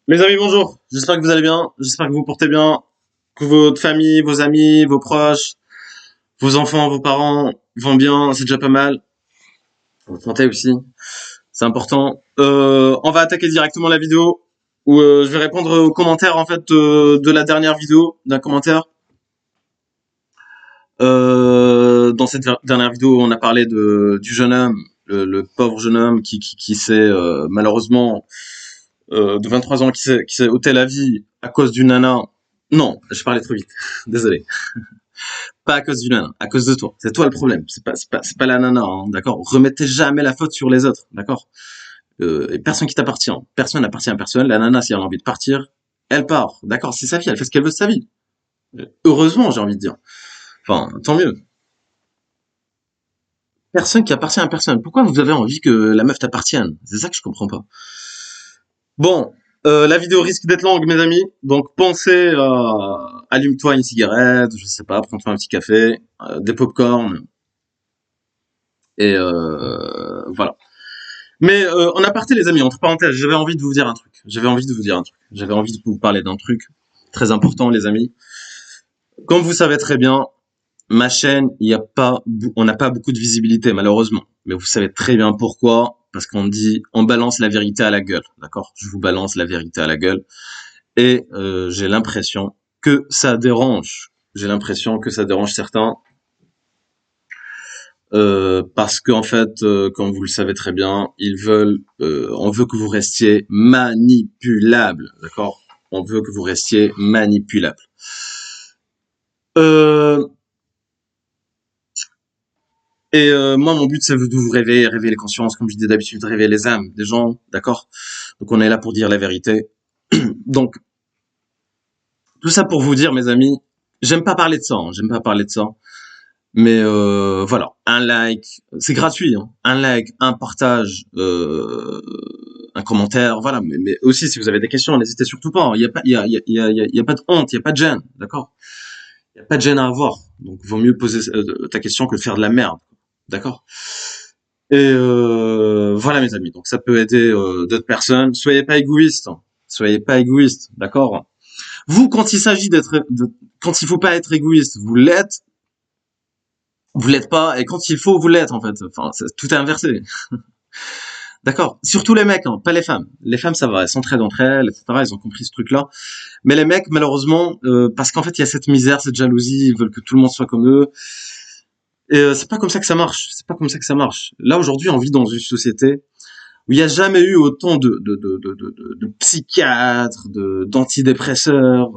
Mes amis, bonjour. J'espère que vous allez bien. J'espère que vous vous portez bien. Que votre famille, vos amis, vos proches, vos enfants, vos parents vont bien. C'est déjà pas mal. Votre santé aussi. C'est important. On va attaquer directement la vidéo où je vais répondre aux commentaires en fait de la dernière vidéo, d'un commentaire. Dans cette dernière vidéo, on a parlé du jeune homme, le pauvre jeune homme qui s'est malheureusement de 23 ans qui s'est ôté la vie à cause d'une nana. Non, je parlais trop vite. Désolé. Pas à cause d'une nana, à cause de toi. C'est toi le problème. C'est pas la nana, hein, d'accord. Remettez jamais la faute sur les autres, d'accord. Et personne qui t'appartient. Personne n'appartient à personne. La nana, si elle a envie de partir, elle part, d'accord. C'est sa vie. Elle fait ce qu'elle veut de sa vie. Heureusement, j'ai envie de dire. Enfin, tant mieux. Personne qui appartient à personne. Pourquoi vous avez envie que la meuf t'appartienne? C'est ça que je comprends pas. Bon, la vidéo risque d'être longue, mes amis. Donc, pensez, allume-toi une cigarette, je sais pas, prends-toi un petit café, des pop-corn, et voilà. Mais en aparté, les amis, entre parenthèses, j'avais envie de vous dire un truc. J'avais envie de vous dire un truc. J'avais envie de vous parler d'un truc très important, les amis. Comme vous savez très bien, ma chaîne, on n'a pas beaucoup de visibilité, malheureusement. Mais vous savez très bien pourquoi. Parce qu'on dit, on balance la vérité à la gueule, d'accord? Je vous balance la vérité à la gueule. Et j'ai l'impression que ça dérange. J'ai l'impression que ça dérange certains. Parce qu'en fait, comme vous le savez très bien, on veut que vous restiez manipulable, d'accord? On veut que vous restiez manipulable. Euh, Moi, mon but, c'est de vous réveiller les consciences, comme je dis d'habitude, de réveiller les âmes des gens, d'accord? Donc, on est là pour dire la vérité. Donc, tout ça pour vous dire, mes amis, j'aime pas parler de ça, hein, j'aime pas parler de ça. Mais voilà, un like, c'est gratuit, hein. Un like, un partage, un commentaire, voilà. Mais aussi, si vous avez des questions, n'hésitez surtout pas, hein. Il y a pas, il y a pas de honte, il y a pas de gêne, d'accord? Il y a pas de gêne à avoir. Donc, vaut mieux poser ta question que de faire de la merde, d'accord? Et voilà, mes amis. Donc, ça peut aider d'autres personnes. Soyez pas égoïstes, hein. Soyez pas égoïstes, d'accord? Vous, quand il s'agit quand il faut pas être égoïste, vous l'êtes pas, et quand il faut, vous l'êtes, en fait. Enfin, tout est inversé. D'accord? Surtout les mecs, hein, pas les femmes. Les femmes, ça va, elles s'entraident entre elles, etc. Elles ont compris ce truc-là. Mais les mecs, malheureusement, parce qu'en fait, il y a cette misère, cette jalousie, ils veulent que tout le monde soit comme eux. Et c'est pas comme ça que ça marche. C'est pas comme ça que ça marche. Là, aujourd'hui, on vit dans une société où il n'y a jamais eu autant de psychiatres, d'antidépresseurs,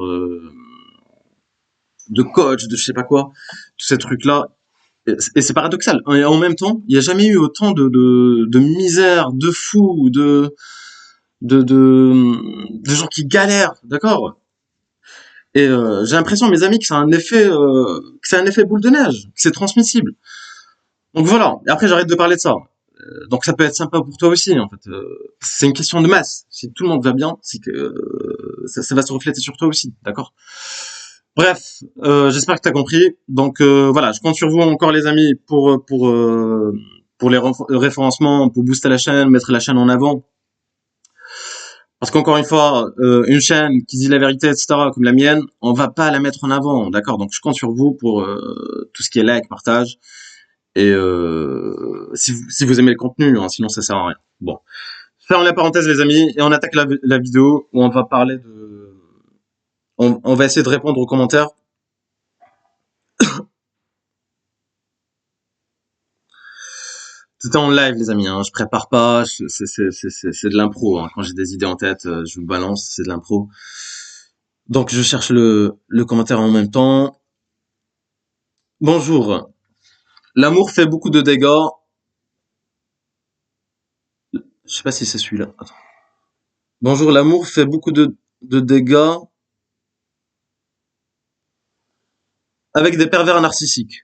de coachs, de je sais pas quoi. Tous ces trucs-là. Et c'est paradoxal. Et en même temps, il n'y a jamais eu autant de misère, de fous, de gens qui galèrent, d'accord. Et j'ai l'impression, mes amis, que c'est un effet boule de neige, que c'est transmissible. Donc voilà. Et après, j'arrête de parler de ça. Donc ça peut être sympa pour toi aussi, en fait. C'est une question de masse. Si tout le monde va bien, c'est que ça va se refléter sur toi aussi, d'accord. Bref, j'espère que tu as compris. Donc voilà, je compte sur vous encore les amis pour les référencements, pour booster la chaîne, mettre la chaîne en avant. Parce qu'encore une fois, une chaîne qui dit la vérité, etc., comme la mienne, on va pas la mettre en avant, d'accord. Donc je compte sur vous pour tout ce qui est like, partage, et si vous aimez le contenu, hein, sinon ça sert à rien. Bon, ferme la parenthèse les amis, et on attaque la vidéo où on va parler on va essayer de répondre aux commentaires. Tout est en live, les amis, hein. Je prépare pas. C'est de l'impro, hein. Quand j'ai des idées en tête, je vous balance. C'est de l'impro. Donc, je cherche le commentaire en même temps. Bonjour. L'amour fait beaucoup de dégâts. Je sais pas si c'est celui-là. Attends. Bonjour. L'amour fait beaucoup de dégâts avec des pervers narcissiques.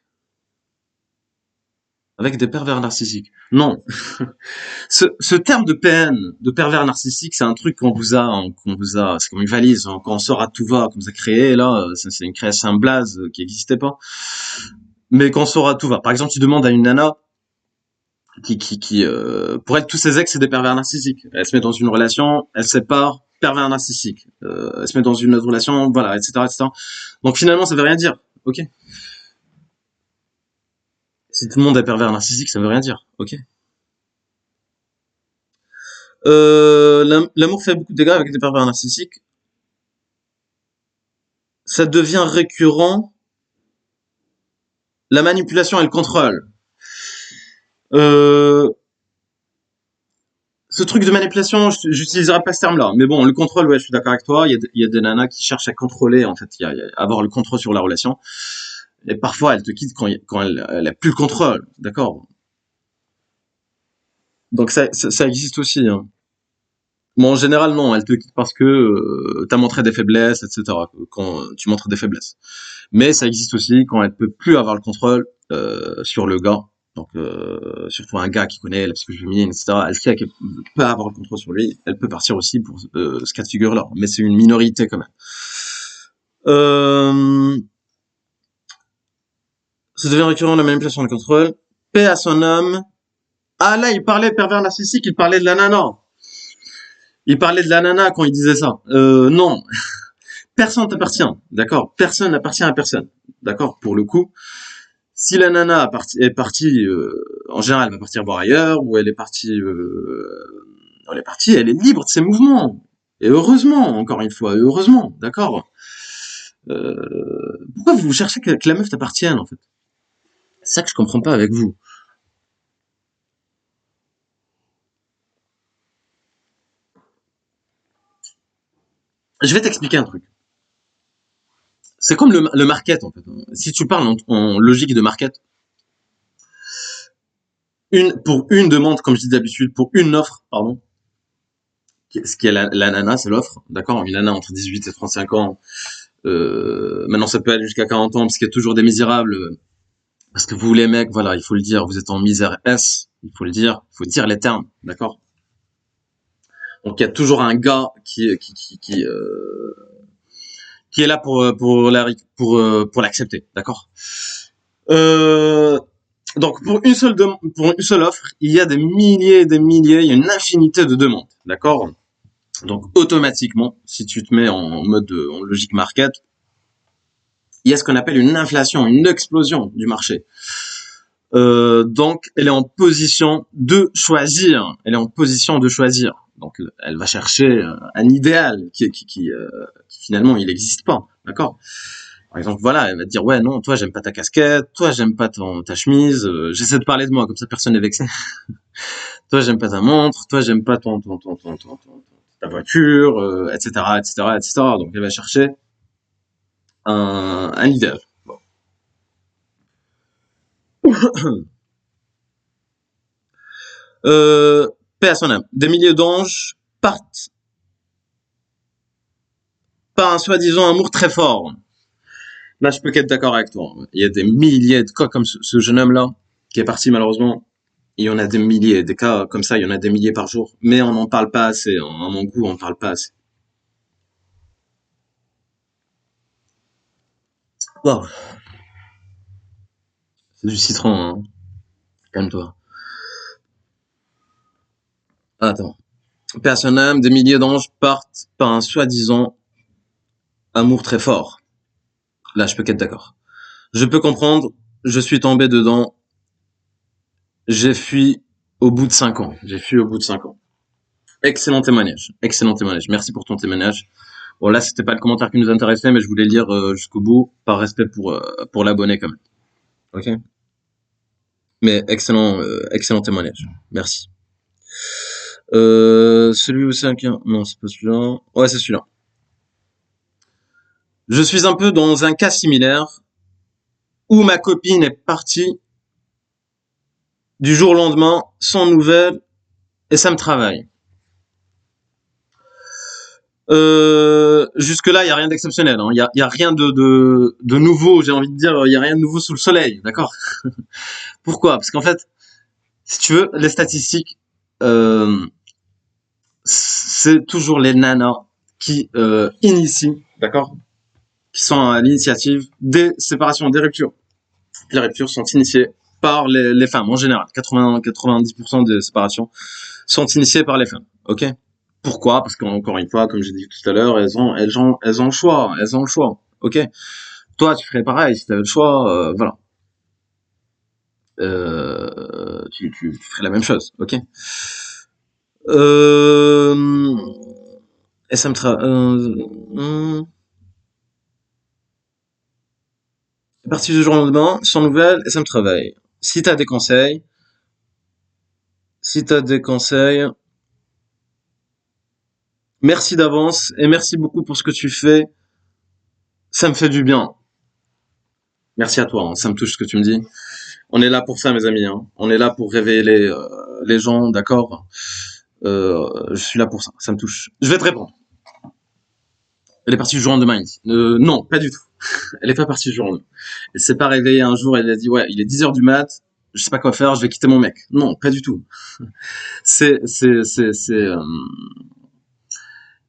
Avec des pervers narcissiques. Non. Ce terme de PN, de pervers narcissique, c'est un truc c'est comme une valise, hein, quand on sort à tout va, comme ça créé, là, c'est une création, un blaze qui n'existait pas. Mais quand on sort à tout va. Par exemple, tu demandes à une nana pour elle, tous ses ex, c'est des pervers narcissiques. Elle se met dans une relation, elle se sépare, pervers narcissique, elle se met dans une autre relation, voilà, etc., etc. Donc finalement, ça veut rien dire, ok. Si tout le monde est pervers narcissique, ça veut rien dire, ok. L'amour fait beaucoup de dégâts avec des pervers narcissiques. Ça devient récurrent. La manipulation et le contrôle. Euh, Ce truc de manipulation, j'utiliserai pas ce terme-là. Mais bon, le contrôle, ouais, je suis d'accord avec toi. Il y a des nanas qui cherchent à contrôler, en fait, avoir le contrôle sur la relation. Et parfois, elles te quittent quand elle a plus le contrôle, d'accord. Donc ça existe aussi, hein. Bon, en général, non, elles te quittent parce que t'as montré des faiblesses, etc. Quand tu montres des faiblesses. Mais ça existe aussi quand elle peut plus avoir le contrôle sur le gars. Donc, surtout un gars qui connaît la psychologie féminine, etc. Elle sait qu'elle peut avoir le contrôle sur lui. Elle peut partir aussi pour ce cas de figure-là. Mais c'est une minorité quand même. Euh, Ça devient récurrent la manipulation de contrôle. Paix à son homme. Ah là, il parlait pervers narcissique, il parlait de la nana. Il parlait de la nana quand il disait ça. Non, personne t'appartient, d'accord. Personne n'appartient à personne, d'accord. Pour le coup, si la nana est partie, en général, elle va partir voir ailleurs, ou elle est libre de ses mouvements. Et heureusement, encore une fois, heureusement, d'accord. Pourquoi vous cherchez que la meuf t'appartienne, en fait? C'est ça que je comprends pas avec vous. Je vais t'expliquer un truc. C'est comme le market, en fait. Si tu parles en logique de market, pour une demande, comme je dis d'habitude, pour une offre, pardon, ce qui est la nana, c'est l'offre, d'accord. Une nana entre 18 et 35 ans. Maintenant, ça peut aller jusqu'à 40 ans, parce qu'il y a toujours des misérables. Parce que vous, les mecs, voilà, il faut le dire, vous êtes en misère S, il faut dire les termes, d'accord. Donc, il y a toujours un gars qui est là pour l'accepter, d'accord. Euh, donc, pour une seule offre, il y a des milliers et des milliers, il y a une infinité de demandes, d'accord. Donc, automatiquement, si tu te mets en mode, en logique market, il y a ce qu'on appelle une inflation, une explosion du marché. Donc, elle est en position de choisir. Elle est en position de choisir. Donc, elle va chercher un idéal qui finalement, il n'existe pas. D'accord. Par exemple, voilà, elle va te dire, ouais, non, toi, j'aime pas ta casquette, toi, j'aime pas ta chemise, j'essaie de parler de moi, comme ça, personne n'est vexé. Toi, j'aime pas ta montre, toi, j'aime pas ta voiture, etc., etc., etc. Donc, elle va chercher un idéal. Bon. Euh, Paix à son âme. Des milliers d'anges partent par un soi-disant amour très fort. Là, je peux qu'être d'accord avec toi. Il y a des milliers de cas comme ce jeune homme-là, qui est parti malheureusement. Il y en a des milliers, des cas comme ça, il y en a des milliers par jour. Mais on n'en parle pas assez. À mon goût, on ne parle pas assez. Wow, c'est du citron, hein. Calme-toi. Attends. Paix à son âme, des milliers d'anges partent par un soi-disant amour très fort. Là, je peux qu'être d'accord. Je peux comprendre, je suis tombé dedans, j'ai fui au bout de 5 ans. J'ai fui au bout de 5 ans. Excellent témoignage. Excellent témoignage. Merci pour ton témoignage. Bon, là, c'était pas le commentaire qui nous intéressait, mais je voulais lire jusqu'au bout, par respect pour l'abonné quand même. Ok. Mais excellent, excellent témoignage. Merci. Celui au cinquième. Non, c'est pas celui-là. Ouais, c'est celui-là. Je suis un peu dans un cas similaire où ma copine est partie du jour au lendemain, sans nouvelles, et ça me travaille. Jusque-là, il y a rien d'exceptionnel. Hein. Y a rien de nouveau. J'ai envie de dire, il y a rien de nouveau sous le soleil, d'accord. Pourquoi? Parce qu'en fait, si tu veux, les statistiques, euh, c'est toujours les nanas qui initient, d'accord, qui sont à l'initiative des séparations, des ruptures. Les ruptures sont initiées par les femmes en général. 90% des séparations sont initiées par les femmes. Ok. Pourquoi? Parce qu'encore une fois, comme j'ai dit tout à l'heure, elles ont le choix, elles ont le choix. Ok? Toi, tu ferais pareil si tu avais le choix, voilà. Tu ferais la même chose, ok? Euh, et ça me à partir du jour au lendemain, sans nouvelles, et ça me travaille. Si t'as des conseils, si t'as des conseils, merci d'avance et merci beaucoup pour ce que tu fais. Ça me fait du bien. Merci à toi, hein, ça me touche ce que tu me dis. On est là pour ça, mes amis, hein. On est là pour réveiller les gens, d'accord? Je suis là pour ça, ça me touche. Je vais te répondre. Elle est partie du jour au lendemain. Non, pas du tout. Elle est pas partie du jour au lendemain. Elle s'est pas réveillée un jour, elle a dit, ouais, il est 10 heures du mat, je sais pas quoi faire, je vais quitter mon mec. Non, pas du tout. C'est.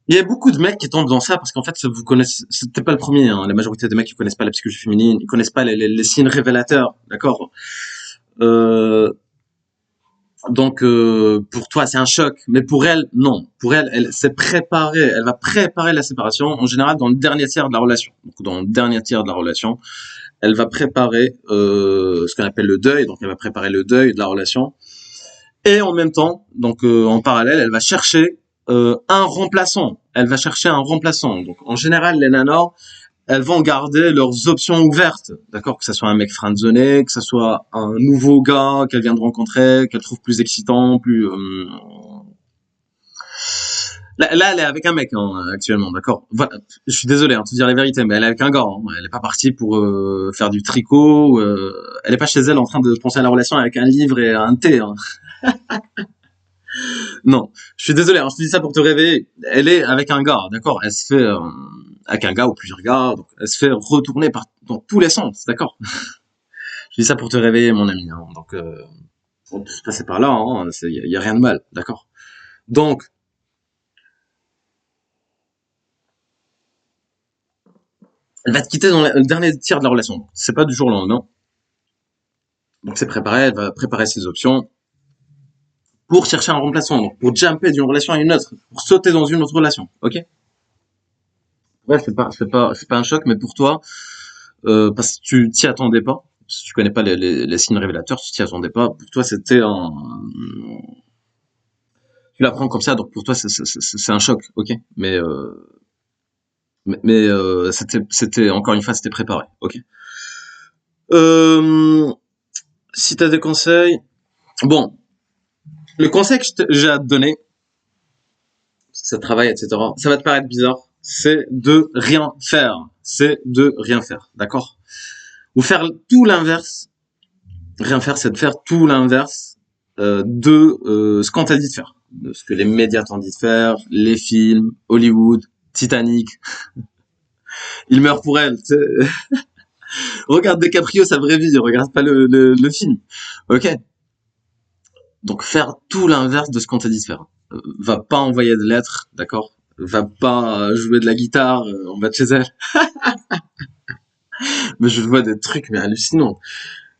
Il y a beaucoup de mecs qui tombent dans ça parce qu'en fait, vous connaissez, c'était pas le premier, hein. La majorité des mecs, ils connaissent pas la psychologie féminine, ils connaissent pas les signes révélateurs, d'accord? Euh, donc, pour toi, c'est un choc, mais pour elle, non. Pour elle, elle s'est préparée, elle va préparer la séparation, en général, dans le dernier tiers de la relation. Donc, dans le dernier tiers de la relation, elle va préparer ce qu'on appelle le deuil, donc elle va préparer le deuil de la relation. Et en même temps, donc en parallèle, elle va chercher un remplaçant. Elle va chercher un remplaçant. Donc, en général, les nanas, elles vont garder leurs options ouvertes, d'accord? Que ça soit un mec friendzoné, que ça soit un nouveau gars qu'elle vient de rencontrer, qu'elle trouve plus excitant, plus. Là, elle est avec un mec hein, actuellement, d'accord? Voilà. Je suis désolé, hein, de te dire la vérité, mais elle est avec un gars. Hein. Elle est pas partie pour faire du tricot. Elle est pas chez elle en train de penser à la relation avec un livre et un thé. Hein. Non, je suis désolé. Hein, je te dis ça pour te réveiller. Elle est avec un gars, d'accord? Elle se fait avec un gars ou plusieurs gars, donc elle se fait retourner dans tous les sens, d'accord? Je dis ça pour te réveiller, mon ami. Hein. Donc, on peut se passer par là. Il y a rien de mal, d'accord. Donc, elle va te quitter dans le dernier tiers de la relation. C'est pas du jour au lendemain. Donc, c'est préparé. Elle va préparer ses options pour chercher un remplaçant. Donc, pour jumper d'une relation à une autre, pour sauter dans une autre relation. Ok. Ouais, c'est pas un choc, mais pour toi, parce que tu t'y attendais pas. Si tu connais pas les signes révélateurs, tu t'y attendais pas. Pour toi, c'était un, tu l'apprends comme ça, donc pour toi, c'est un choc, ok. Mais c'était encore une fois, c'était préparé, ok. Euh, si t'as des conseils, bon, le conseil que j'ai à te donner, ça travaille, etc. Ça va te paraître bizarre, c'est de rien faire, c'est de rien faire, d'accord. Ou faire tout l'inverse. Rien faire, c'est de faire tout l'inverse de ce qu'on t'a dit de faire, de ce que les médias t'ont dit de faire, les films, Hollywood, Titanic. Il meurt pour elle. Tu sais. Regarde DiCaprio sa vraie vie, regarde pas le film. Ok. Donc faire tout l'inverse de ce qu'on t'a dit de faire. Va pas envoyer de lettres, d'accord. Va pas jouer de la guitare en bas de chez elle. Mais je vois des trucs mais hallucinants.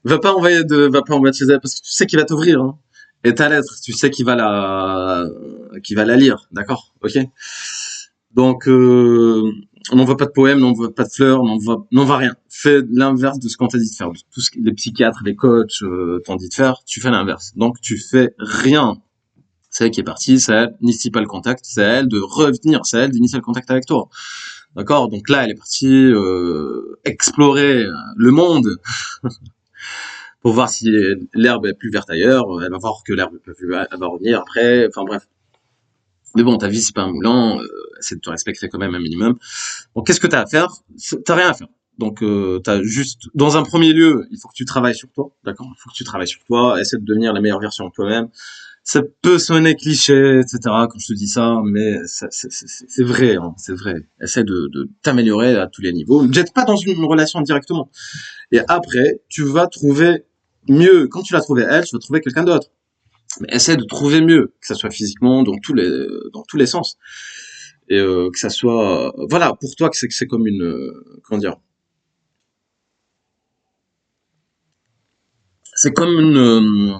Va pas en bas de chez elle parce que tu sais qu'il va t'ouvrir. Hein. Et ta lettre, tu sais qu'il va la lire, d'accord. Ok. Donc, on n'envoie pas de poèmes, on n'envoie pas de fleurs, on n'envoie rien. Fais l'inverse de ce qu'on t'a dit de faire. Tout ce que les psychiatres, les coachs t'ont dit de faire, tu fais l'inverse. Donc, tu fais rien. C'est elle qui est partie, c'est elle, n'initie pas le contact, c'est elle de revenir, c'est elle d'initier le contact avec toi. D'accord. Donc là, elle est partie explorer le monde pour voir si l'herbe est plus verte ailleurs. Elle va voir que l'herbe elle va revenir après. Enfin bref. Mais bon, ta vie c'est pas un moulin, essaie de te respecter quand même un minimum. Donc qu'est-ce que tu as à faire? T'as rien à faire. Donc t'as juste, dans un premier lieu, il faut que tu travailles sur toi, d'accord? Il faut que tu travailles sur toi, essaie de devenir la meilleure version de toi-même. Ça peut sonner cliché, etc. Quand je te dis ça, mais c'est vrai, hein, c'est vrai. Essaie de t'améliorer à tous les niveaux. Ne jette pas dans une relation directement. Et après, tu vas trouver mieux. Quand tu l'as trouvé elle, tu vas trouver quelqu'un d'autre. Mais essaie de trouver mieux, que ça soit physiquement, dans tous les sens. Et que ça soit, voilà, pour toi que c'est comme une, comment dire, c'est comme une,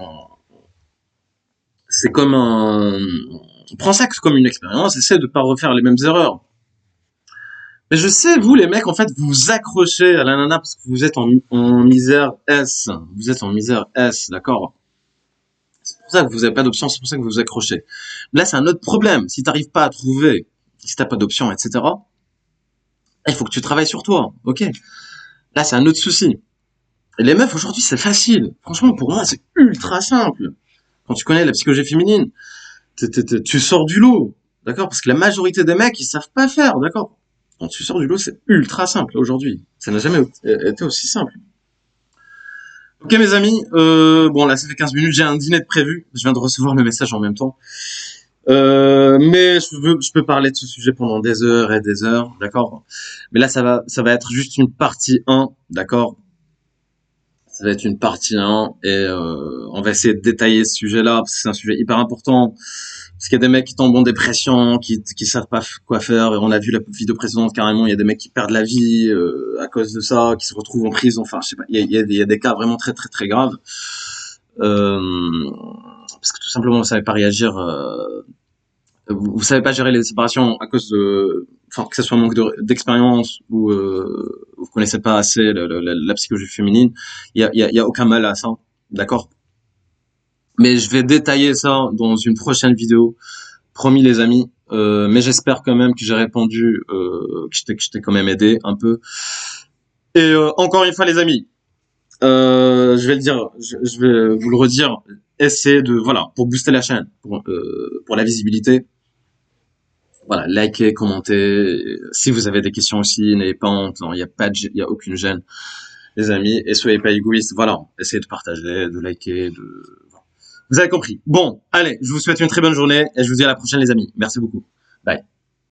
c'est comme un, prends ça comme une expérience, essaie de pas refaire les mêmes erreurs. Mais je sais, vous les mecs, en fait, vous vous accrochez à la nana parce que vous êtes en misère S. Vous êtes en misère S, d'accord? C'est pour ça que vous avez pas d'option, c'est pour ça que vous vous accrochez. Là, c'est un autre problème. Si t'arrives pas à trouver, si t'as pas d'option, etc., il faut que tu travailles sur toi, ok? Là, c'est un autre souci. Et les meufs, aujourd'hui, c'est facile. Franchement, pour moi, c'est ultra simple. Quand tu connais la psychologie féminine, tu sors du lot, d'accord? Parce que la majorité des mecs, ils savent pas faire, d'accord? Quand tu sors du lot, c'est ultra simple aujourd'hui. Ça n'a jamais été aussi simple. Ok mes amis, bon là ça fait 15 minutes, j'ai un dîner de prévu, je viens de recevoir le message en même temps. Mais je peux parler de ce sujet pendant des heures, d'accord? Mais là ça va être juste une partie 1, d'accord? Ça va être une partie 1 et on va essayer de détailler ce sujet-là parce que c'est un sujet hyper important. Parce qu'il y a des mecs qui tombent en dépression, qui savent pas quoi faire. Et on a vu la vidéo précédente carrément, il y a des mecs qui perdent la vie à cause de ça, qui se retrouvent en prison. Enfin, je sais pas, il y a des cas vraiment très très très graves. Parce que tout simplement, vous savez pas réagir. Vous savez pas gérer les séparations à cause de, enfin que ce soit un manque d'expérience ou vous connaissez pas assez la psychologie féminine. Il y a aucun mal à ça, d'accord. Mais je vais détailler ça dans une prochaine vidéo. Promis les amis, mais j'espère quand même que j'ai répondu, que je t'ai quand même aidé un peu. Et encore une fois les amis, je vais le dire, je vais vous le redire, essayez de, voilà, pour booster la chaîne, pour la visibilité, voilà, likez, commentez. Si vous avez des questions aussi, n'ayez pas honte, il y a pas il y a aucune gêne, les amis, et soyez pas égoïstes, voilà, essayez de partager, de liker, voilà. Vous avez compris. Bon, allez, je vous souhaite une très bonne journée et je vous dis à la prochaine les amis. Merci beaucoup. Bye.